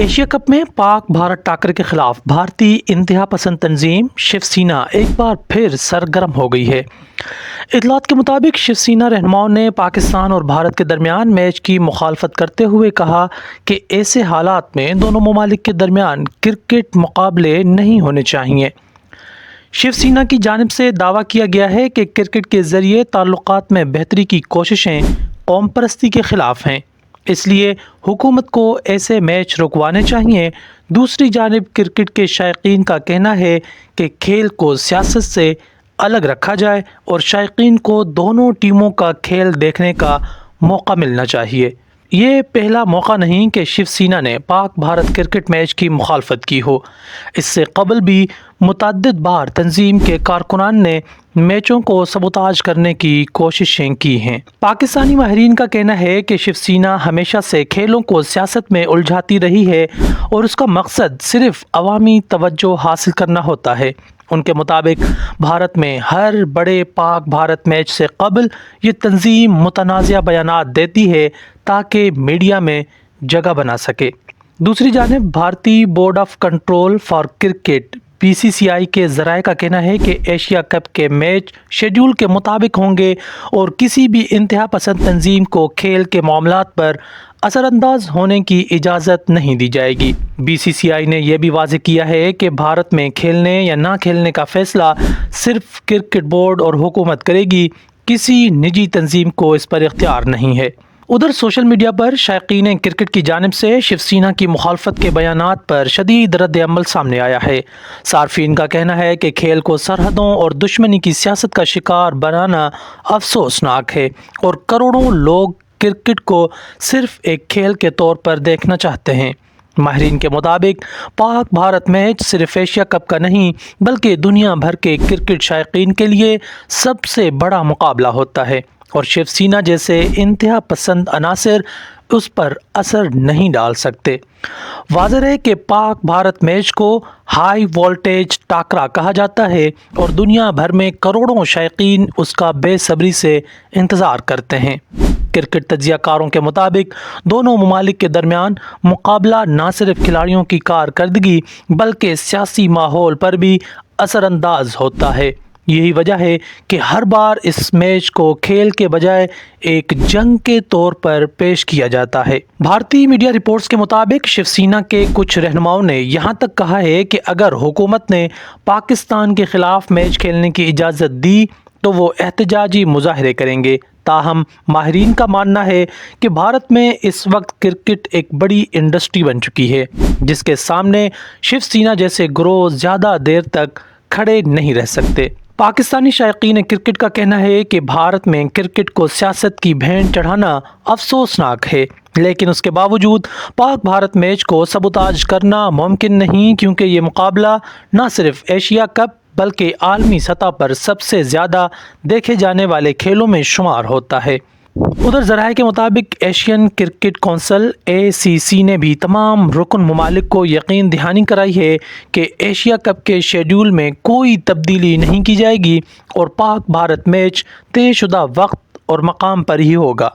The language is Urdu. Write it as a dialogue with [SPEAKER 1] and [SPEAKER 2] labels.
[SPEAKER 1] ایشیا کپ میں پاک بھارت ٹاکرے کے خلاف بھارتی انتہا پسند تنظیم شیو سینا ایک بار پھر سرگرم ہو گئی ہے۔ اطلاعات کے مطابق شیو سینا رہنماؤں نے پاکستان اور بھارت کے درمیان میچ کی مخالفت کرتے ہوئے کہا کہ ایسے حالات میں دونوں ممالک کے درمیان کرکٹ مقابلے نہیں ہونے چاہیے۔ شیو سینا کی جانب سے دعویٰ کیا گیا ہے کہ کرکٹ کے ذریعے تعلقات میں بہتری کی کوششیں قوم پرستی کے خلاف ہیں، اس لیے حکومت کو ایسے میچ رکوانے چاہیے۔ دوسری جانب کرکٹ کے شائقین کا کہنا ہے کہ کھیل کو سیاست سے الگ رکھا جائے اور شائقین کو دونوں ٹیموں کا کھیل دیکھنے کا موقع ملنا چاہیے۔ یہ پہلا موقع نہیں کہ شیو سینا نے پاک بھارت کرکٹ میچ کی مخالفت کی ہو۔ اس سے قبل بھی متعدد بار تنظیم کے کارکنان نے میچوں کو سبوتاژ کرنے کی کوششیں کی ہیں۔ پاکستانی ماہرین کا کہنا ہے کہ شیو سینا ہمیشہ سے کھیلوں کو سیاست میں الجھاتی رہی ہے اور اس کا مقصد صرف عوامی توجہ حاصل کرنا ہوتا ہے۔ ان کے مطابق بھارت میں ہر بڑے پاک بھارت میچ سے قبل یہ تنظیم متنازع بیانات دیتی ہے تاکہ میڈیا میں جگہ بنا سکے۔ دوسری جانب بھارتی board of control for cricket BCCI کے ذرائع کا کہنا ہے کہ ایشیا کپ کے میچ شیڈول کے مطابق ہوں گے اور کسی بھی انتہا پسند تنظیم کو کھیل کے معاملات پر اثر انداز ہونے کی اجازت نہیں دی جائے گی۔ BCCI نے یہ بھی واضح کیا ہے کہ بھارت میں کھیلنے یا نہ کھیلنے کا فیصلہ صرف کرکٹ بورڈ اور حکومت کرے گی، کسی نجی تنظیم کو اس پر اختیار نہیں ہے۔ ادھر سوشل میڈیا پر شائقین کرکٹ کی جانب سے شیو سینا کی مخالفت کے بیانات پر شدید رد عمل سامنے آیا ہے۔ صارفین کا کہنا ہے کہ کھیل کو سرحدوں اور دشمنی کی سیاست کا شکار بنانا افسوسناک ہے اور کروڑوں لوگ کرکٹ کو صرف ایک کھیل کے طور پر دیکھنا چاہتے ہیں۔ ماہرین کے مطابق پاک بھارت میچ صرف ایشیا کپ کا نہیں بلکہ دنیا بھر کے کرکٹ شائقین کے لیے سب سے بڑا مقابلہ ہوتا ہے اور شیو سینا جیسے انتہا پسند عناصر اس پر اثر نہیں ڈال سکتے۔ واضح ہے کہ پاک بھارت میچ کو ہائی وولٹیج ٹاکرا کہا جاتا ہے اور دنیا بھر میں کروڑوں شائقین اس کا بے صبری سے انتظار کرتے ہیں۔ کرکٹ تجزیہ کاروں کے مطابق دونوں ممالک کے درمیان مقابلہ نہ صرف کھلاڑیوں کی کارکردگی بلکہ سیاسی ماحول پر بھی اثر انداز ہوتا ہے۔ یہی وجہ ہے کہ ہر بار اس میچ کو کھیل کے بجائے ایک جنگ کے طور پر پیش کیا جاتا ہے۔ بھارتی میڈیا رپورٹس کے مطابق شیو سینا کے کچھ رہنماؤں نے یہاں تک کہا ہے کہ اگر حکومت نے پاکستان کے خلاف میچ کھیلنے کی اجازت دی تو وہ احتجاجی مظاہرے کریں گے۔ تاہم ماہرین کا ماننا ہے کہ بھارت میں اس وقت کرکٹ ایک بڑی انڈسٹری بن چکی ہے جس کے سامنے شیو سینا جیسے گروہ زیادہ دیر تک کھڑے نہیں رہ سکتے۔ پاکستانی شائقین کرکٹ کا کہنا ہے کہ بھارت میں کرکٹ کو سیاست کی بھینٹ چڑھانا افسوسناک ہے، لیکن اس کے باوجود پاک بھارت میچ کو سبوتاژ کرنا ممکن نہیں کیونکہ یہ مقابلہ نہ صرف ایشیا کپ بلکہ عالمی سطح پر سب سے زیادہ دیکھے جانے والے کھیلوں میں شمار ہوتا ہے۔ ادھر ذرائع کے مطابق ایشین کرکٹ کونسل ACC نے بھی تمام رکن ممالک کو یقین دہانی کرائی ہے کہ ایشیا کپ کے شیڈول میں کوئی تبدیلی نہیں کی جائے گی اور پاک بھارت میچ طے شدہ وقت اور مقام پر ہی ہوگا۔